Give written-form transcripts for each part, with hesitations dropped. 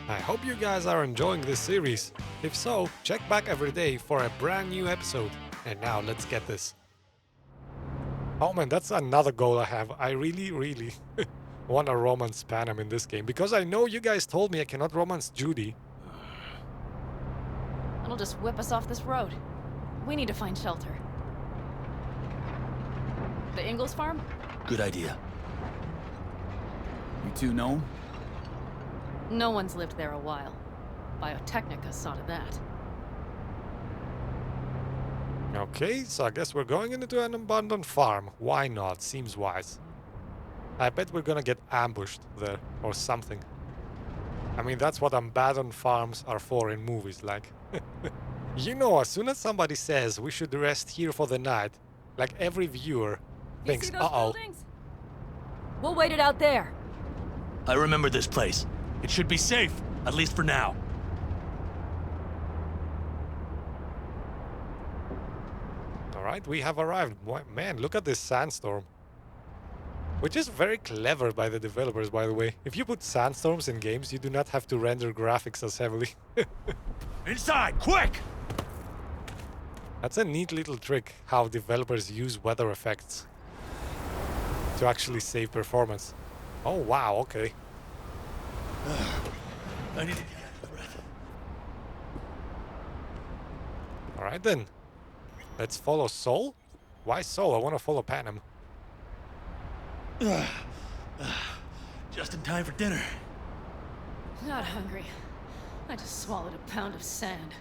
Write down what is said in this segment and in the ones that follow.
I hope you guys are enjoying this series. If so, check back every day for a brand new episode. And now let's get this. Oh man, that's another goal I have. I really want to romance Panem in this game, because I know you guys told me I cannot romance Judy. It'll just whip us off this road. We need to find shelter. The Ingalls farm? Good idea. You two know him? No one's lived there a while. Biotechnica saw to that. Okay, so I guess we're going into an abandoned farm. Why not? Seems wise. I bet we're gonna get ambushed there, or something. I mean, that's what abandoned farms are for in movies, like... You know, as soon as somebody says we should rest here for the night, like every viewer thinks, uh-oh. We'll wait it out there. I remember this place. It should be safe, at least for now. Alright, we have arrived. Man, look at this sandstorm. Which is very clever by the developers, by the way. If you put sandstorms in games, you do not have to render graphics as heavily. Inside, quick! That's a neat little trick, how developers use weather effects to actually save performance. Oh wow, okay. I need to get a breath. Alright then. Let's follow Sol? Why Sol? I want to follow Panem. Just in time for dinner. Not hungry. I just swallowed a pound of sand.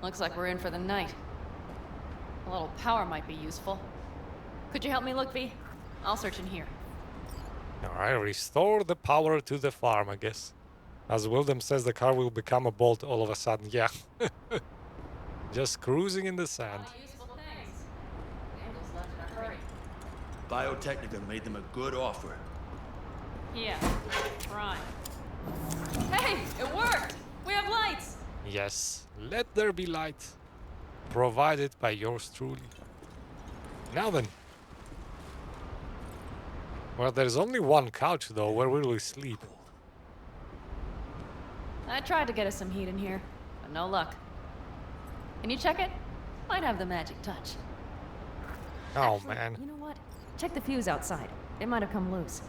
Looks like we're in for the night. A little power might be useful. Could you help me look, V? I'll search in here. Alright, restore the power to the farm, I guess. As Wildem says, the car will become a bolt all of a sudden. Yeah. Just cruising in the sand. Useful things. Angels left in a hurry. Biotechnica made them a good offer. Yeah, prime. Hey, it worked! We have lights! Yes, let there be light. Provided by yours truly. Now then. Well, there's only one couch though. Where will we sleep? I tried to get us some heat in here, but no luck. Can you check it? Might have the magic touch. Oh Actually, man. You know what? Check the fuse outside. It might have come loose.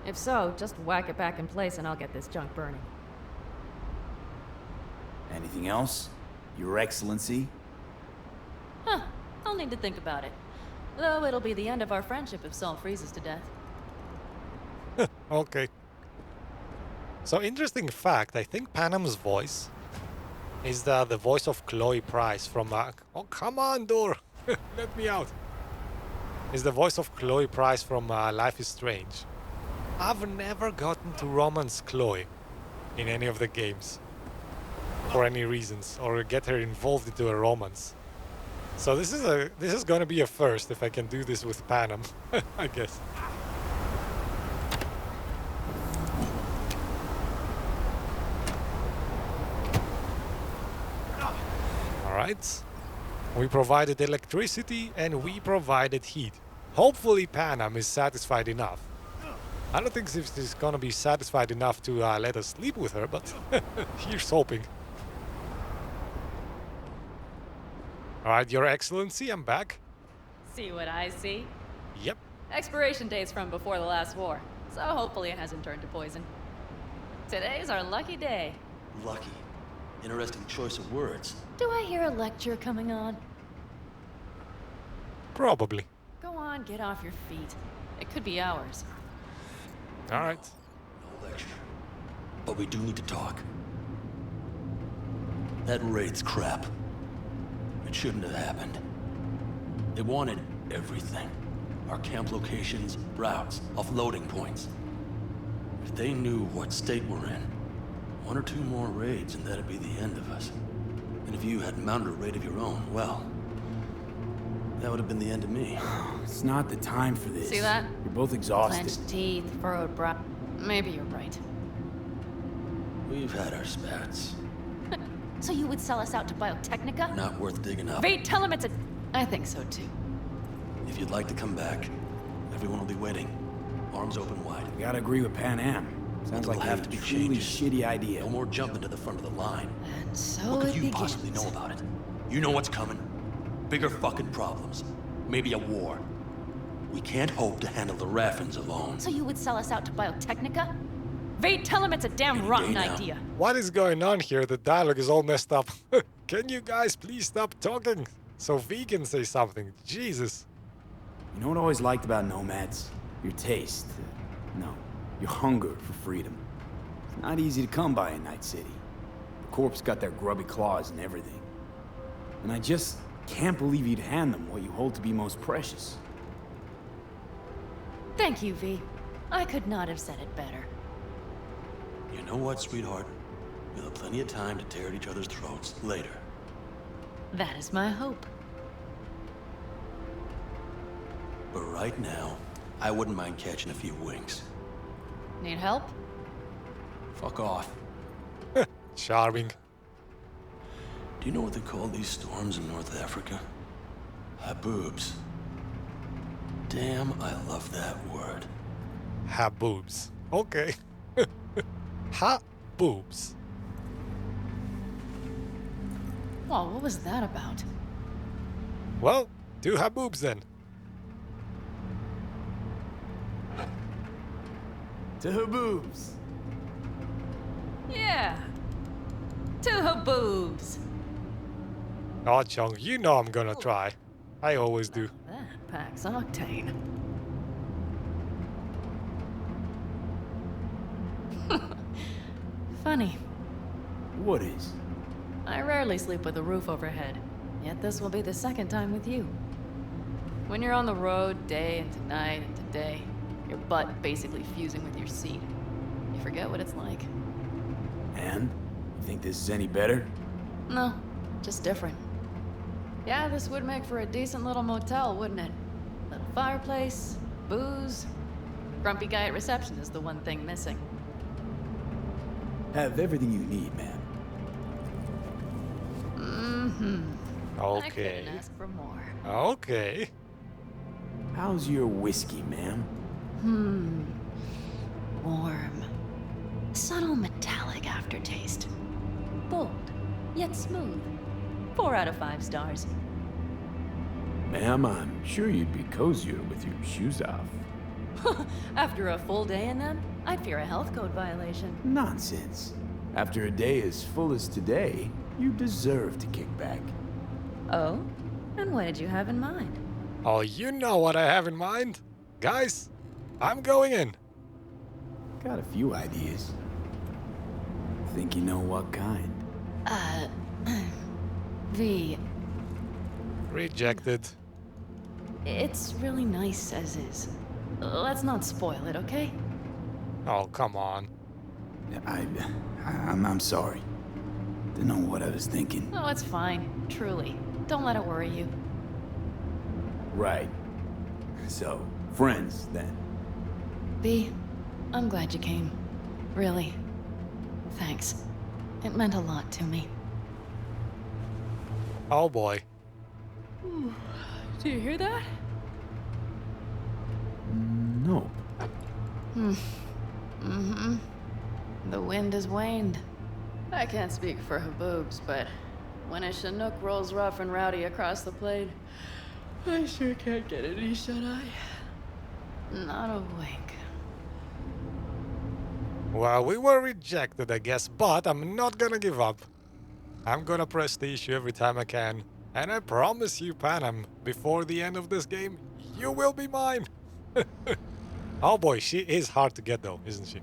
If so, just whack it back in place and I'll get this junk burning. Anything else? Your Excellency? Huh. I'll need to think about it. Though it'll be the end of our friendship if Sol freezes to death. Okay. So interesting fact, I think Panem's voice is the voice of Chloe Price from oh come on, door! Let me out! Is the voice of Chloe Price from Life is Strange. I've never gotten to romance Chloe in any of the games for any reasons, or get her involved into a romance. So this is gonna be a first if I can do this with Panem, I guess. Alright. We provided electricity and we provided heat. Hopefully Panem is satisfied enough. I don't think she's gonna be satisfied enough to let us sleep with her, but here's hoping. Alright, Your Excellency, I'm back. See what I see? Yep. Expiration date's from before the last war, so hopefully it hasn't turned to poison. Today's our lucky day. Lucky. Interesting choice of words. Do I hear a lecture coming on? Probably. Go on, get off your feet. It could be hours. Alright. No lecture. But we do need to talk. That raid's crap. It shouldn't have happened. They wanted everything. Our camp locations, routes, offloading points. If they knew what state we're in, one or two more raids and that'd be the end of us. And if you had mounted a raid of your own, well, that would have been the end of me. It's not the time for this. See that? You're both exhausted. Clenched teeth, furrowed brow. Maybe you're right. We've had our spats. So you would sell us out to Biotechnica? Not worth digging up. Vate, tell him it's a... I think so too. If you'd like to come back, everyone will be waiting. arms open wide. I gotta agree with Pan Am. Sounds There'll like have a to be truly changes. shitty idea. No more jumping to the front of the line. And so What could it you begins. possibly know about it? You know what's coming. Bigger fucking problems. Maybe a war. We can't hope to handle the Raffins alone. So you would sell us out to Biotechnica? Vade, tell him it's a damn Any rotten day now. idea. What is going on here? The dialogue is all messed up. Can you guys please stop talking so V can say something? Jesus. You know what I always liked about nomads? Your taste. No, your hunger for freedom. It's not easy to come by in Night City. The Corp's got their grubby claws and everything. And I just can't believe you'd hand them what you hold to be most precious. Thank you, V. I could not have said it better. You know what, sweetheart? We'll have plenty of time to tear at each other's throats later. That is my hope. But right now, I wouldn't mind catching a few winks. Need help? Fuck off. Charming. Do you know what they call these storms in North Africa? Haboobs. Damn, I love that word. Ha boobs. Okay. Ha boobs. Well, what was that about? Well, do ha boobs then. To her boobs. Yeah. To her boobs. Oh, Chung, you know I'm gonna try. I always do. That packs octane. Funny. What is? I rarely sleep with a roof overhead, yet this will be the second time with you. When you're on the road day into night into day, your butt basically fusing with your seat, you forget what it's like. And? You think this is any better? No, just different. Yeah, this would make for a decent little motel, wouldn't it? Little fireplace, booze. Grumpy guy at reception is the one thing missing. Have everything you need, man. Mm-hmm. I Okay. couldn't ask for more. Okay. How's your whiskey, ma'am? Warm. Subtle metallic aftertaste. Bold, yet smooth. 4 out of 5 stars. Ma'am, I'm sure you'd be cozier with your shoes off. After a full day in them, I'd fear a health code violation. Nonsense. After a day as full as today, you deserve to kick back. Oh? And what did you have in mind? Oh, you know what I have in mind. Guys, I'm going in. Got a few ideas. Think you know what kind? V, Rejected. it's really nice as is. Let's not spoil it, okay? Oh, come on. I'm sorry. Didn't know what I was thinking. Oh, it's fine. Truly. Don't let it worry you. Right. So, friends, then. V, I'm glad you came. Really. Thanks. It meant a lot to me. Oh boy. Do you hear that? No. Mm-hmm. The wind has waned. I can't speak for Haboobs, but when a Chinook rolls rough and rowdy across the plain, I sure can't get any shut-eye. Not a wink. Well, we were rejected, I guess, but I'm not gonna give up. I'm gonna press the issue every time I can. And I promise you, Panam, before the end of this game, you will be mine. Oh boy, she is hard to get though, isn't she?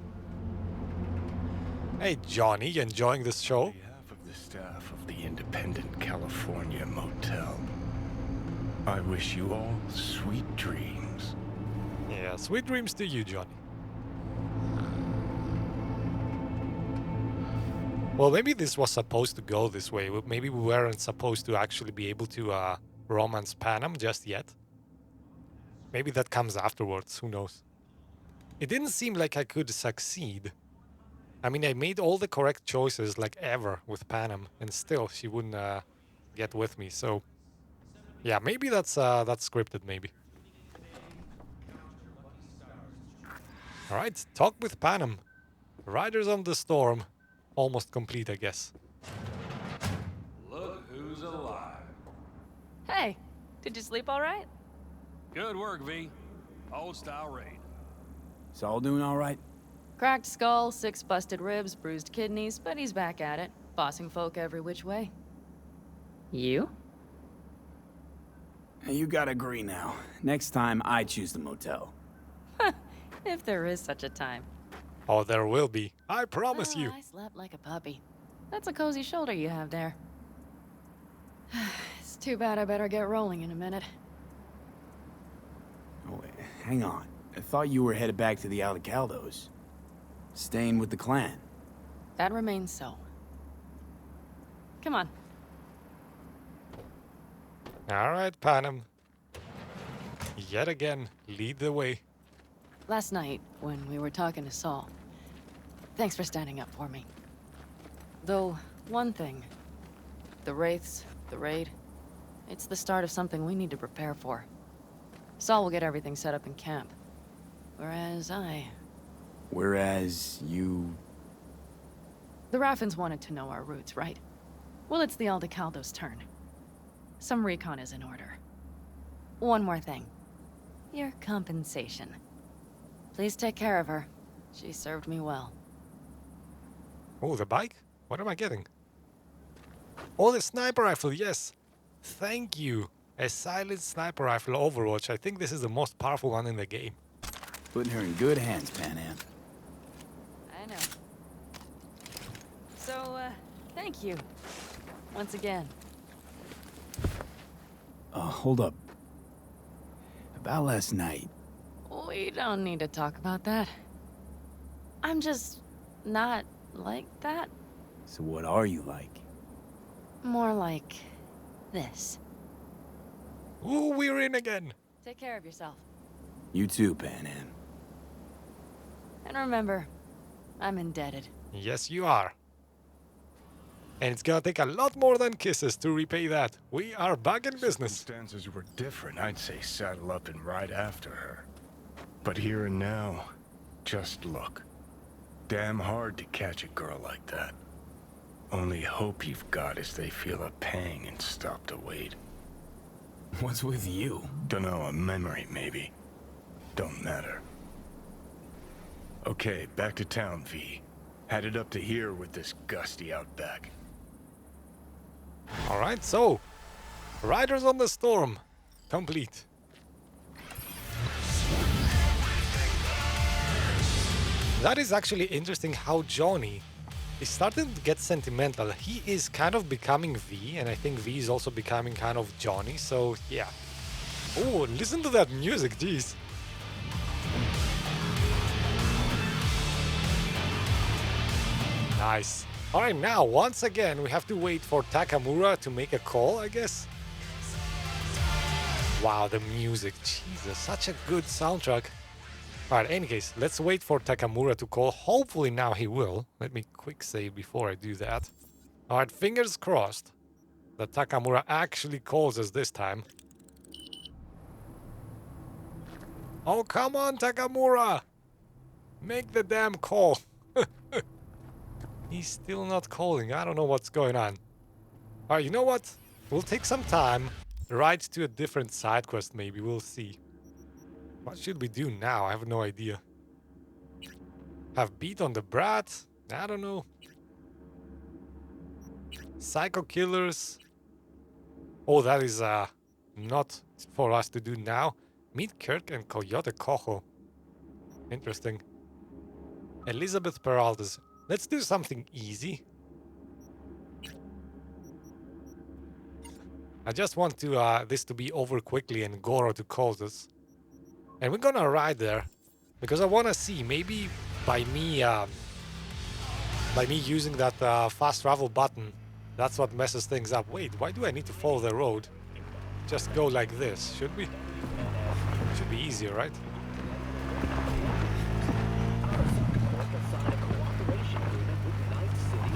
Hey Johnny, you enjoying this show? On behalf of the staff of the Independent California Motel, I wish you all sweet dreams. Yeah, sweet dreams to you, Johnny. Well, maybe this was supposed to go this way. Maybe we weren't supposed to actually be able to romance Panam just yet. Maybe that comes afterwards, who knows. It didn't seem like I could succeed. I mean, I made all the correct choices like ever with Panam, and still she wouldn't get with me, so... Yeah, maybe that's scripted, maybe. Alright, talk with Panem. Riders on the Storm. Almost complete, I guess. Look who's alive. Hey, did you sleep all right? Good work, V. Old style raid. Saul doing all right? Cracked skull, 6 busted ribs, bruised kidneys, but he's back at it, bossing folk every which way. You? You gotta agree now. Next time, I choose the motel. If there is such a time. Oh, there will be. I promise you. I slept like a puppy. That's a cozy shoulder you have there. It's too bad I better get rolling in a minute. Oh, wait, hang on. I thought you were headed back to the Aldecaldos. Staying with the clan. That remains so. Come on. Alright, Panem. Yet again, lead the way. Last night, when we were talking to Saul, thanks for standing up for me. Though, one thing. The Wraiths, the raid, it's the start of something we need to prepare for. Saul will get everything set up in camp. Whereas Whereas you... The Raffins wanted to know our roots, right? Well, it's the Aldecaldos' turn. Some recon is in order. One more thing. Your compensation. Please take care of her. She served me well. Oh, the bike? What am I getting? Oh, the sniper rifle, yes. Thank you. A silent sniper rifle Overwatch. I think this is the most powerful one in the game. Putting her in good hands, Panam. I know. So, thank you. Once again. Hold up. About last night. We don't need to talk about that. I'm just not like that. So what are you like? More like this. Ooh, we're in again. Take care of yourself. You too, Panam. And remember, I'm indebted. Yes, you are. And it's gonna take a lot more than kisses to repay that. We are back in business. Circumstances were different. I'd say saddle up and ride after her. But here and now, just look. Damn hard to catch a girl like that. Only hope you've got is they feel a pang and stop to wait. What's with you? Dunno, a memory maybe. Don't matter. Okay, back to town, V. Headed up to here with this gusty outback. Alright, so. Riders on the Storm. Complete. That is actually interesting how Johnny is starting to get sentimental. He is kind of becoming V, and I think V is also becoming kind of Johnny, so yeah. Oh, listen to that music, jeez. Nice. Alright, now, once again, we have to wait for Takamura to make a call, I guess. Wow, the music. Jesus, such a good soundtrack. Alright, any case, let's wait for Takamura to call. Hopefully now he will. Let me quick save before I do that. Alright, fingers crossed that Takamura actually calls us this time. Oh, come on, Takamura! Make the damn call. He's still not calling. I don't know what's going on. Alright, you know what? We'll take some time. Ride to a different side quest maybe. We'll see. What should we do now? I have no idea. Have beat on the brat? I don't know. Psycho killers. Oh, that is not for us to do now. Meet Kirk and Coyote Cojo. Interesting. Elizabeth Peralta's. Let's do something easy. I just want to this to be over quickly and Goro to call us. And we're gonna ride there because I want to see maybe by me using that fast travel button, that's what messes things up. Wait, why do I need to follow the road? Just go like this, should we? Should be easier, right?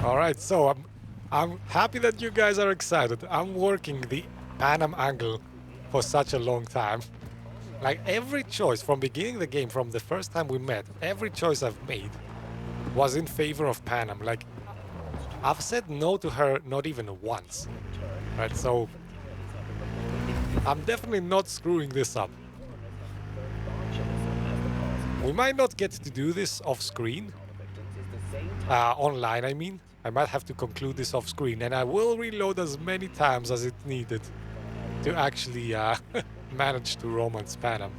Alright, so I'm happy that you guys are excited. I'm working the Panam angle for such a long time. Like every choice from beginning the game, from the first time we met, every choice I've made was in favor of Panam. Like, I've said no to her not even once. Right, so I'm definitely not screwing this up. We might not get to do this off screen. Online, I mean. I might have to conclude this off screen, and I will reload as many times as it needed to actually manage to romance Panam.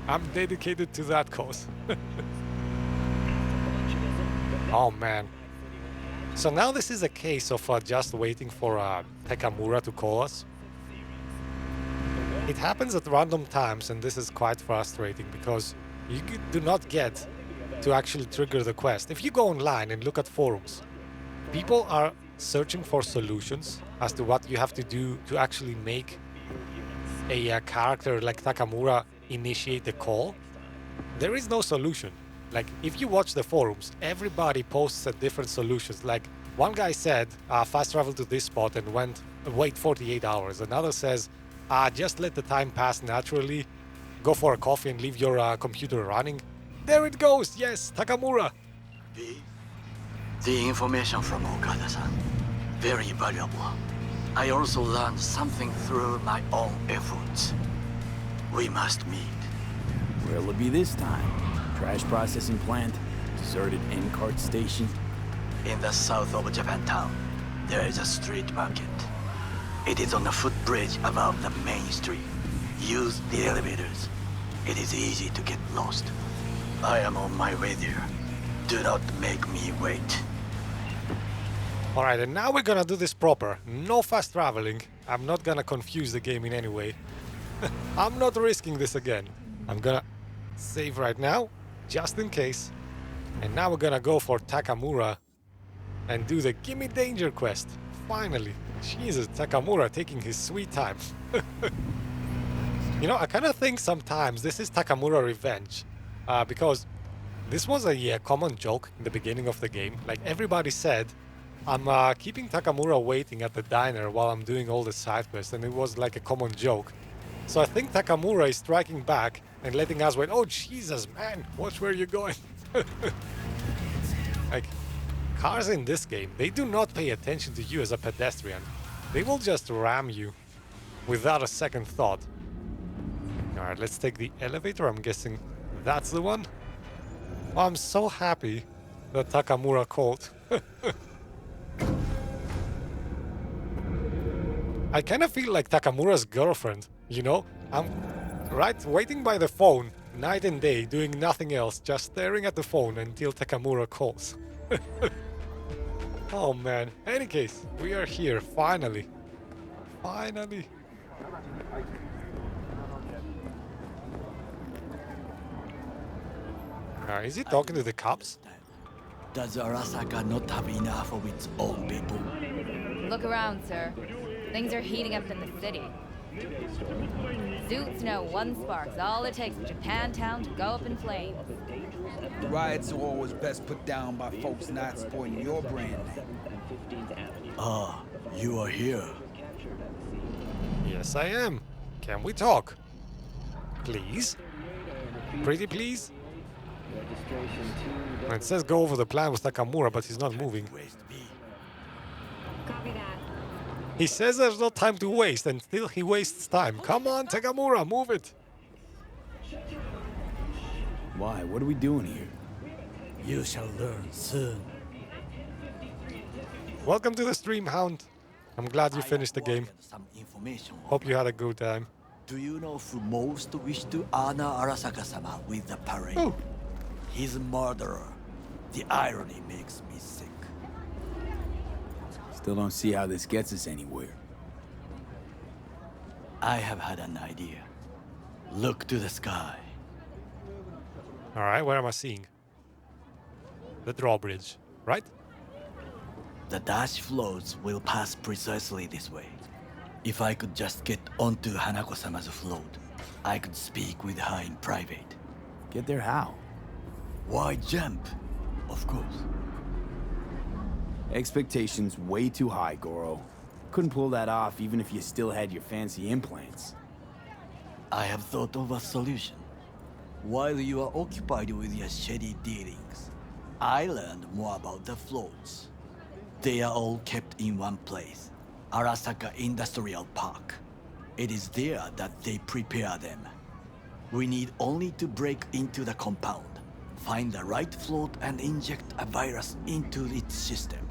I'm dedicated to that cause. Oh man. So now this is a case of just waiting for Takamura to call us. It happens at random times, and this is quite frustrating because you do not get to actually trigger the quest. If you go online and look at forums, people are searching for solutions as to what you have to do to actually make a character like Takamura initiate the call. There is no solution. Like, if you watch the forums, everybody posts at different solutions. Like, one guy said, fast travel to this spot and wait 48 hours. Another says, just let the time pass naturally, go for a coffee and leave your computer running. There it goes, yes, Takamura. The information from Okada-san, very valuable. I also learned something through my own efforts. We must meet. Where'll it be this time? Trash processing plant? Deserted end-cart station? In the south of Japantown, there is a street market. It is on a footbridge above the main street. Use the elevators. It is easy to get lost. I am on my way there. Do not make me wait. Alright, and now we're gonna do this proper. No fast traveling. I'm not gonna confuse the game in any way. I'm not risking this again. I'm gonna save right now, just in case. And now we're gonna go for Takamura and do the Gimme Danger quest. Finally. Jesus, Takamura taking his sweet time. You know, I kind of think sometimes this is Takamura revenge. Because this was a common joke in the beginning of the game. Like, everybody said, I'm keeping Takamura waiting at the diner while I'm doing all the side quests, and it was like a common joke. So I think Takamura is striking back and letting us wait. Oh, Jesus, man, watch where you're going. Like, cars in this game, they do not pay attention to you as a pedestrian. They will just ram you without a second thought. Alright, let's take the elevator. I'm guessing that's the one. Oh, I'm so happy that Takamura called. I kind of feel like Takamura's girlfriend, you know? I'm waiting by the phone night and day, doing nothing else, just staring at the phone until Takamura calls. Oh man. Any case, we are here, finally. Finally. Is he talking to the cops? Does Arasaka not have enough of its own people? Look around, sir. Things are heating up in the city. Zoots know one spark's all it takes for Japantown to go up in flames. Riots are always best put down by folks not supporting your brand name. Ah, you are here. Yes, I am. Can we talk? Please? Pretty please? It says go over the plan with Takamura, but he's not moving. He says there's no time to waste, and still he wastes time. Come on, Takamura, move it! Why? What are we doing here? You shall learn soon. Welcome to the stream, Hound. I'm glad you finished the game. Some information. Hope you had a good time. Do you know who most wished to honor Arasaka-sama with the parade? Oh. His murderer. The irony makes me sick. Still don't see how this gets us anywhere. I have had an idea. Look to the sky. Alright, where am I seeing? The drawbridge, right? The dash floats will pass precisely this way. If I could just get onto Hanako-sama's float, I could speak with her in private. Get there how? Why jump? Of course. Expectations way too high, Goro. Couldn't pull that off even if you still had your fancy implants. I have thought of a solution. While you are occupied with your shady dealings, I learned more about the floats. They are all kept in one place, Arasaka Industrial Park. It is there that they prepare them. We need only to break into the compound, find the right float and inject a virus into its system.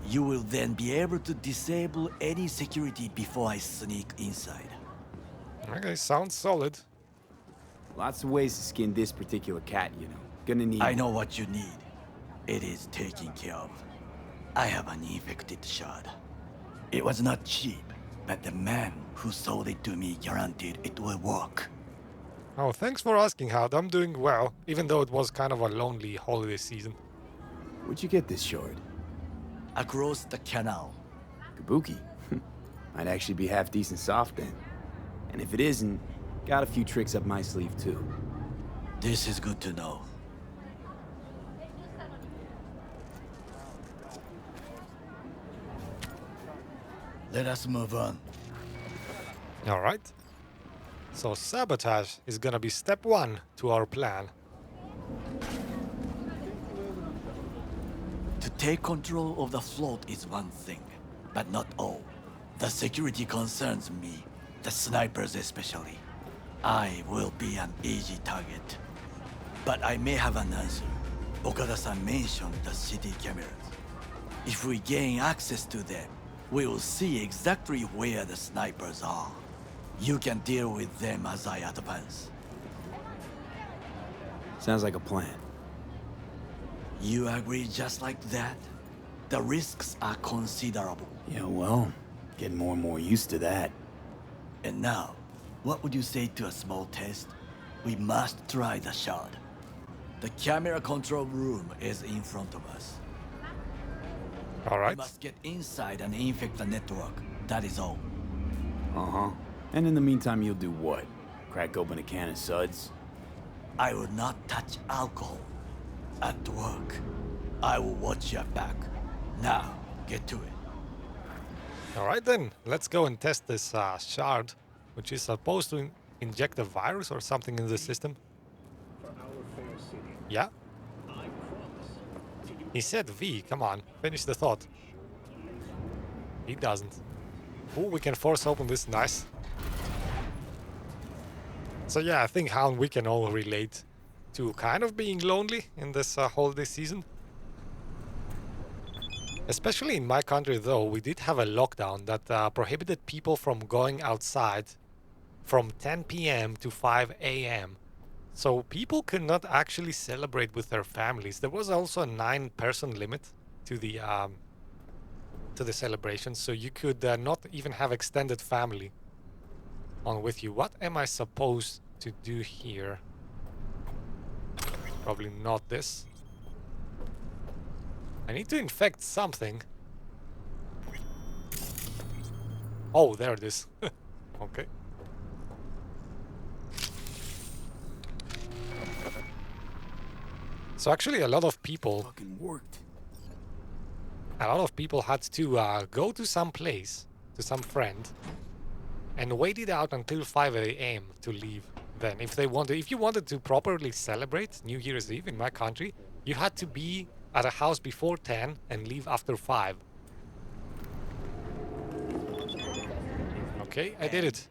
You will then be able to disable any security before I sneak inside. Okay, sounds solid. Lots of ways to skin this particular cat, you know. Gonna need... I know what you need. It is taken care of. I have an infected shard. It was not cheap, but the man who sold it to me guaranteed it will work. Oh, thanks for asking, Howd. I'm doing well, even though it was kind of a lonely holiday season. Where'd you get this shard? Across the canal. Kabuki? Might actually be half decent soft then. And if it isn't, got a few tricks up my sleeve too. This is good to know. Let us move on. Alright. So sabotage is gonna be step 1 to our plan. To take control of the float is one thing, but not all. The security concerns me, the snipers especially. I will be an easy target. But I may have an answer. Okada-san mentioned the city cameras. If we gain access to them, we will see exactly where the snipers are. You can deal with them as I advance. Sounds like a plan. You agree just like that? The risks are considerable. Yeah, well, getting more and more used to that. And now, what would you say to a small test? We must try the shard. The camera control room is in front of us. We Alright. must get inside and infect the network. That is all. Uh-huh. And in the meantime, you'll do what? Crack open a can of suds? I will not touch alcohol. At work, I will watch your back. Now, get to it. Alright then, let's go and test this shard, which is supposed to inject a virus or something in the system. Yeah? He said V, come on, finish the thought. He doesn't. Oh, we can force open this, nice. So yeah, I think how we can all relate to kind of being lonely in this holiday season. Especially in my country though, we did have a lockdown that prohibited people from going outside from 10 p.m. to 5 a.m. So people could not actually celebrate with their families. There was also a 9-person limit to the celebration, so you could not even have extended family on with you. What am I supposed to do here? Probably not this. I need to infect something. Oh, there it is. Okay. So actually a lot of people Fucking worked. had to go to some place, to some friend, and wait it out until 5 a.m. to leave. Then, if you wanted to properly celebrate New Year's Eve in my country, you had to be at a house before 10 and leave after 5. Okay, I did it.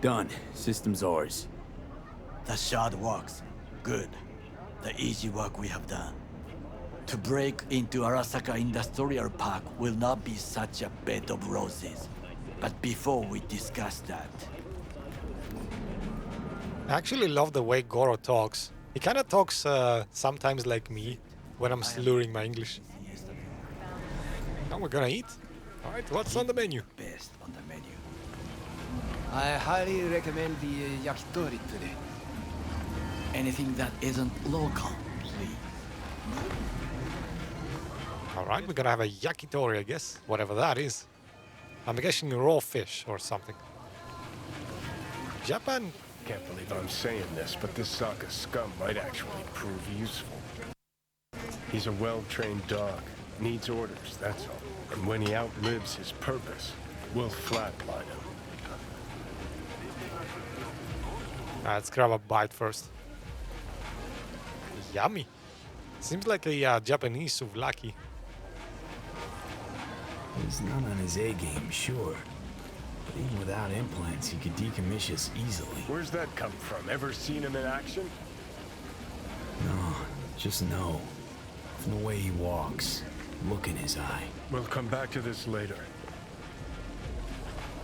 Done. System's ours. The shard works. Good. The easy work we have done. To break into Arasaka Industrial Park will not be such a bed of roses. But before we discuss that... I actually love the way Goro talks. He kind of talks sometimes like me when I'm slurring my English. Now we're gonna eat. Alright, what's on the menu? Best on the menu. I highly recommend the yakitori today. Anything that isn't local, please. Alright, we're gonna have a yakitori, I guess. Whatever that is. I'm guessing raw fish or something. Japan. Can't believe I'm saying this, but this Saka scum might actually prove useful. He's a well-trained dog. Needs orders, that's all. And when he outlives his purpose, we'll flatline him. Let's grab a bite first. Yummy. Seems like a Japanese souvlaki. He's not on his A game, sure. But even without implants, he could decommission us easily. Where's that come from? Ever seen him in action? No, just no. From the way he walks, look in his eye. We'll come back to this later.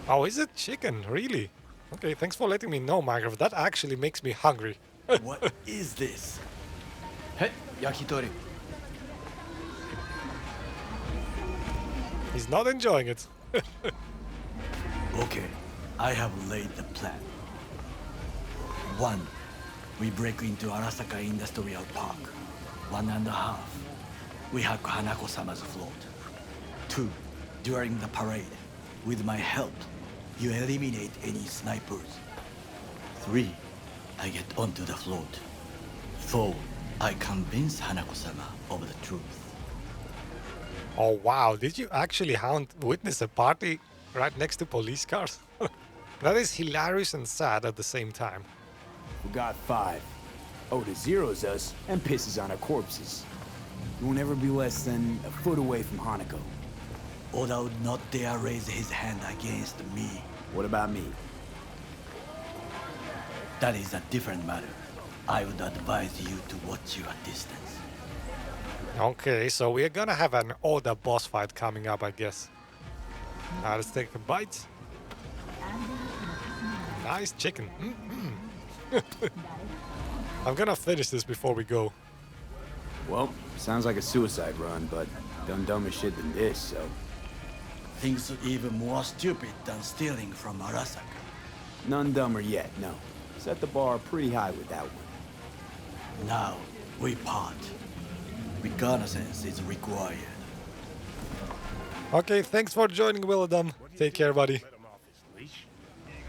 Oh, is it chicken? Really? Okay, thanks for letting me know, Margaret. That actually makes me hungry. What is this? Hey, yakitori. He's not enjoying it. Okay, I have laid the plan. 1. We break into Arasaka Industrial Park. 1.5. We hack Hanako-sama's float. 2. During the parade, with my help, you eliminate any snipers. 3. I get onto the float. 4. I convince Hanako-sama of the truth. Oh wow, did you actually witness a party right next to police cars? That is hilarious and sad at the same time. We got 5. Oda zeroes us and pisses on our corpses. He won't ever be less than a foot away from Hanako. Oda would not dare raise his hand against me. What about me? That is a different matter. I would advise you to watch your distance. Okay, so we're gonna have an Oda boss fight coming up, I guess. Now let's take a bite. Nice chicken. I'm gonna finish this before we go. Well, sounds like a suicide run, but done dumber shit than this, so... Things even more stupid than stealing from Arasaka. None dumber yet, no. Set the bar pretty high with that one. Now, we part. Reconnaissance is required. Okay, thanks for joining, Willadum. Take care, buddy. Let him off his leash.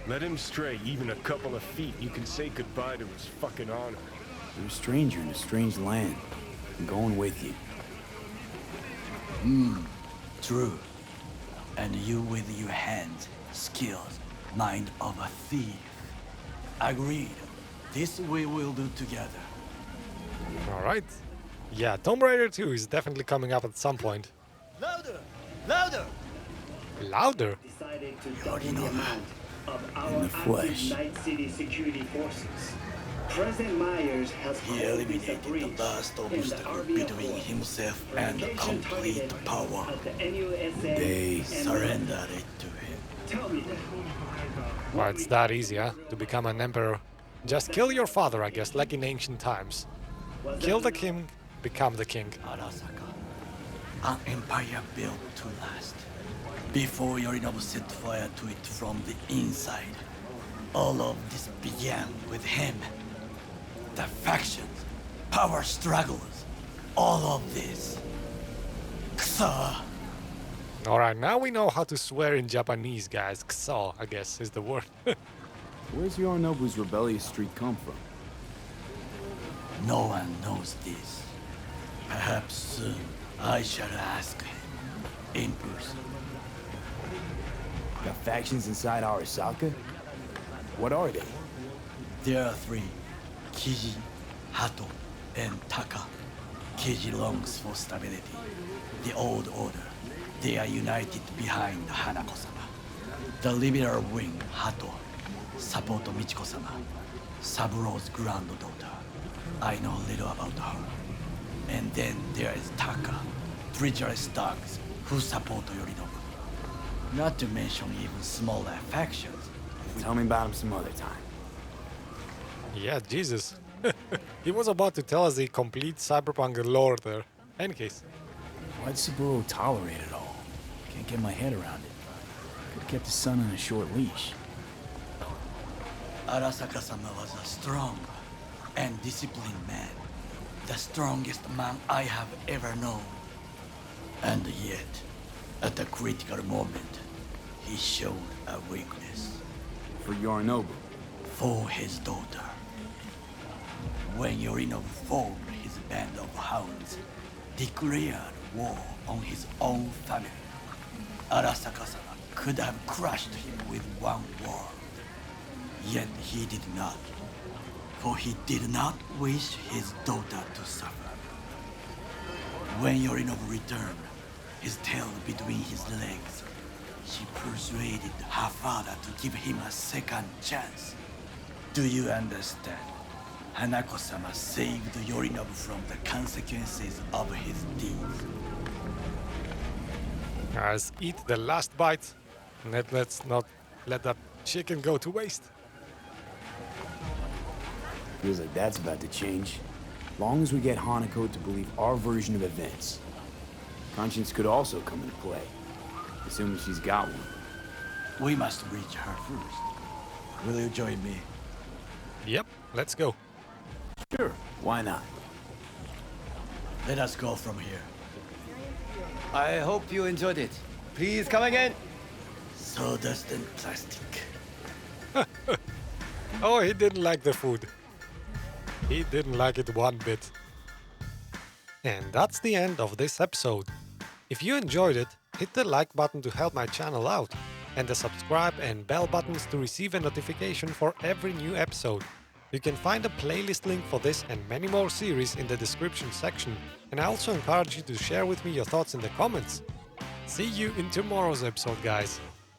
Let him stray even a couple of feet. You can say goodbye to his fucking honor. You're a stranger in a strange land. I'm going with you. True. And you with your hands, skills, mind of a thief. Agreed. This we will do together. Alright. Yeah, Tomb Raider 2 is definitely coming up at some point. Louder! Louder! Louder? Decided to You already double the know that. amount of In our the active flesh. Night City security forces. President Myers has He called this a eliminated the breach, last and the obstacle RBF between force himself were and location complete targeted power. at the NUSA They and Surrendered it to him. Tell me that. Well, it's that easy, huh? To become an emperor. Just kill your father, I guess, like in ancient times. Kill the king, become the king. Arasaka, an empire built to last. Before Yorinobu set fire to it from the inside, all of this began with him. The factions, power struggles, all of this. Ksa. Alright, now we know how to swear in Japanese, guys. Kso, I guess, is the word. Where's Yorinobu's rebellious streak come from? No one knows this. Perhaps soon I shall ask him in person. Got factions inside Arasaka? What are they? There are 3. Kiji, Hato, and Taka. Kiji longs for stability. The old order. They are united behind Hanako-sama. The liberal wing, Hato, support Michiko-sama, Saburo's granddaughter. I know little about her. And then there is Taka, treacherous thugs who support Yorinobu. Not to mention even smaller factions. Tell me about him some other time. Yeah, Jesus. He was about to tell us the complete cyberpunk lore there. Any case. Why'd Saburo tolerate it all? Can't get my head around it. Could've kept his son on a short leash. Arasaka-sama was a strong and disciplined man. The strongest man I have ever known. And yet, at a critical moment, he showed a weakness For Yorinobu. for his daughter. When Yorinobu formed his band of hounds, declared war on his own family, Arasaka-sama could have crushed him with one word. Yet he did not. for he did not wish his daughter to suffer. When Yorinobu returned, his tail between his legs, she persuaded her father to give him a second chance. Do you understand? Hanako-sama saved Yorinobu from the consequences of his deeds. Guys, eat the last bite. Let's not let that chicken go to waste. Feels like that's about to change. Long as we get Hanako to believe our version of events. Conscience could also come into play, assuming she's got one. We must reach her first. Will you join me? Yep, let's go. Sure, why not? Let us go from here. I hope you enjoyed it. Please come again. Sawdust and plastic. Oh, he didn't like the food. He didn't like it one bit. And that's the end of this episode. If you enjoyed it, hit the like button to help my channel out, and the subscribe and bell buttons to receive a notification for every new episode. You can find a playlist link for this and many more series in the description section, and I also encourage you to share with me your thoughts in the comments. See you in tomorrow's episode, guys.